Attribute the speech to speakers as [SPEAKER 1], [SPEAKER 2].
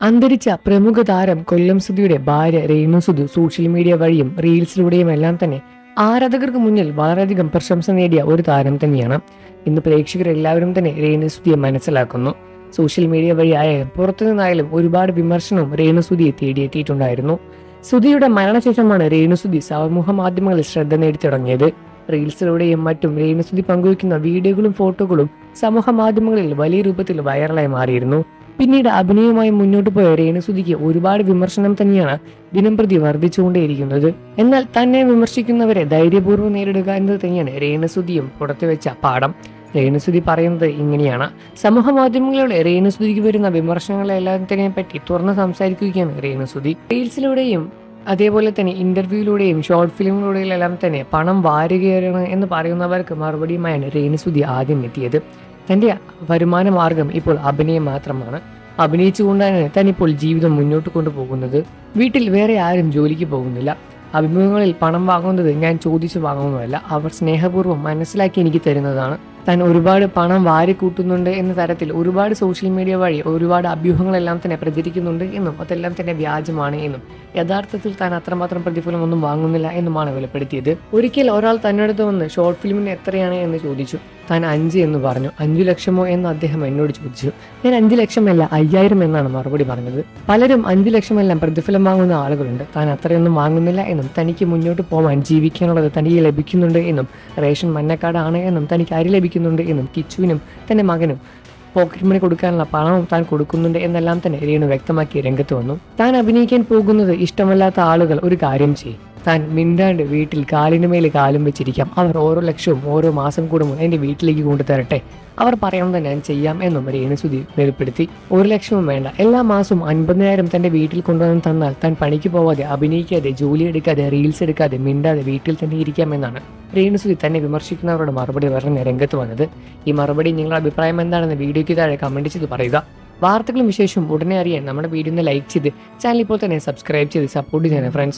[SPEAKER 1] അന്തരിച്ച പ്രമുഖ താരം കൊല്ലം സുധിയുടെ ഭാര്യ രേണു സുധു സോഷ്യൽ മീഡിയ വഴിയും റീൽസിലൂടെയും എല്ലാം തന്നെ ആരാധകർക്ക് മുന്നിൽ വളരെയധികം പ്രശംസ നേടിയ ഒരു താരം തന്നെയാണ്. ഇന്ന് പ്രേക്ഷകർ എല്ലാവരും തന്നെ രേണു സുധിയെ മനസ്സിലാക്കുന്നു. സോഷ്യൽ മീഡിയ വഴിയായാലും പുറത്തുനിന്നായാലും ഒരുപാട് വിമർശനവും രേണു സുധിയെ തേടിയെത്തിയിട്ടുണ്ടായിരുന്നു. സുധിയുടെ മരണശേഷമാണ് രേണു സുധി സമൂഹ മാധ്യമങ്ങളിൽ ശ്രദ്ധ നേടി തുടങ്ങിയത്. റീൽസിലൂടെയും മറ്റും രേണു സുധി പങ്കുവയ്ക്കുന്ന വീഡിയോകളും ഫോട്ടോകളും സമൂഹ മാധ്യമങ്ങളിൽ വലിയ രൂപത്തിൽ വൈറലായി മാറിയിരുന്നു. പിന്നീട് അഭിനയവുമായി മുന്നോട്ട് പോയ രേണുസുധിക്ക് ഒരുപാട് വിമർശനം തന്നെയാണ് ദിനംപ്രതി വർദ്ധിച്ചുകൊണ്ടേയിരിക്കുന്നത്. എന്നാൽ തന്നെ വിമർശിക്കുന്നവരെ ധൈര്യപൂർവ്വം നേരിടുക എന്നത് തന്നെയാണ് രേണുസുധിയും പുറത്തുവെച്ച പാഠം. രേണുസുധി പറയുന്നത് ഇങ്ങനെയാണ്: സമൂഹ മാധ്യമങ്ങളിലൂടെ രേണുസുധിക്ക് വരുന്ന വിമർശനങ്ങളെല്ലാം തന്നെ പറ്റി തുറന്ന് സംസാരിക്കുകയാണ് രേണുസുധി. റീൽസിലൂടെയും അതേപോലെ തന്നെ ഇന്റർവ്യൂയിലൂടെയും ഷോർട്ട് ഫിലിമിലൂടെയും എല്ലാം തന്നെ പണം വാരുകയാണ് എന്ന് പറയുന്നവർക്ക് മറുപടിയുമായാണ് രേണുസുധി ആദ്യം എത്തിയത്. തന്റെ വരുമാന മാർഗം ഇപ്പോൾ അഭിനയം മാത്രമാണ്. അഭിനയിച്ചുകൊണ്ടാണ് താൻ ഇപ്പോൾ ജീവിതം മുന്നോട്ട് കൊണ്ടുപോകുന്നത്. വീട്ടിൽ വേറെ ആരും ജോലിക്ക് പോകുന്നില്ല. അഭിമുഖങ്ങളിൽ പണം വാങ്ങുന്നത് ഞാൻ ചോദിച്ചു വാങ്ങുന്നതല്ല, അവർ സ്നേഹപൂർവ്വം മനസ്സിലാക്കി എനിക്ക് തരുന്നതാണ്. താൻ ഒരുപാട് പണം വാരിക്കൂട്ടുന്നുണ്ട് എന്ന തരത്തിൽ ഒരുപാട് സോഷ്യൽ മീഡിയ വഴി ഒരുപാട് അഭ്യൂഹങ്ങളെല്ലാം തന്നെ പ്രചരിക്കുന്നുണ്ട് എന്നും അതെല്ലാം തന്നെ വ്യാജമാണ് എന്നും യഥാർത്ഥത്തിൽ താൻ അത്രമാത്രം പ്രതിഫലം ഒന്നും വാങ്ങുന്നില്ല എന്നുമാണ് വെളിപ്പെടുത്തിയത്. ഒരിക്കൽ ഒരാൾ തന്നടുത്ത് വന്ന് ഷോർട്ട് ഫിലിമിന് എത്രയാണ് എന്ന് ചോദിച്ചു. താൻ 5 എന്ന് പറഞ്ഞു. 5 ലക്ഷമോ എന്ന് അദ്ദേഹം എന്നോട് ചോദിച്ചു. ഞാൻ 5 ലക്ഷമല്ല 5000 എന്നാണ് മറുപടി പറഞ്ഞത്. പലരും 5 ലക്ഷമെല്ലാം പ്രതിഫലം വാങ്ങുന്ന ആളുകളുണ്ട്. താൻ അത്രയൊന്നും വാങ്ങുന്നില്ല എന്നും തനിക്ക് മുന്നോട്ട് പോകാൻ ജീവിക്കാനുള്ളത് തനിക്ക് ലഭിക്കുന്നുണ്ട് എന്നും റേഷൻ മഞ്ഞക്കാടാണ് എന്നും തനിക്ക് അരി ലഭിക്കുന്നുണ്ട് എന്നും കിച്ചുവിനും തന്റെ മകനും പോക്കറ്റ് മണി കൊടുക്കാനുള്ള പണവും താൻ കൊടുക്കുന്നുണ്ട് എന്നെല്ലാം തന്നെ രേണു വ്യക്തമാക്കി രംഗത്ത് വന്നു. താൻ അഭിനയിക്കാൻ പോകുന്നത് ഇഷ്ടമല്ലാത്ത ആളുകൾ ഒരു കാര്യം ചെയ്യും, താൻ മിണ്ടാണ്ട് വീട്ടിൽ കാലിന് മേലെ കാലും വെച്ചിരിക്കാം. അവർ ഓരോ ലക്ഷവും ഓരോ മാസം കൂടുമ്പോൾ എൻ്റെ വീട്ടിലേക്ക് കൊണ്ടുതരട്ടെ, അവർ പറയുന്നത് ഞാൻ ചെയ്യാം എന്നും രേണുസുധി വെളിപ്പെടുത്തി. 1 ലക്ഷവും വേണ്ട, എല്ലാ മാസവും 50,000 തന്റെ വീട്ടിൽ കൊണ്ടുവന്ന് തന്നാൽ താൻ പണിക്ക് പോവാതെ, അഭിനയിക്കാതെ, ജോലി എടുക്കാതെ, റീൽസ് എടുക്കാതെ, മിണ്ടാതെ വീട്ടിൽ തന്നെ ഇരിക്കാമെന്നാണ് രേണുസുധി തന്നെ വിമർശിക്കുന്നവരുടെ മറുപടി പറഞ്ഞ് രംഗത്ത് വന്നത്. ഈ മറുപടി നിങ്ങളുടെ അഭിപ്രായം എന്താണെന്ന് വീഡിയോയ്ക്ക് താഴെ കമന്റ് ചെയ്ത് പറയുക. വാർത്തകളും വിശേഷവും ഉടനെ അറിയാൻ നമ്മുടെ വീഡിയോ ഒന്ന് ലൈക്ക് ചെയ്ത് ചാനൽ ഇപ്പോൾ തന്നെ സബ്സ്ക്രൈബ് ചെയ്ത് സപ്പോർട്ട് ചെയ്യണം ഫ്രണ്ട്സ്.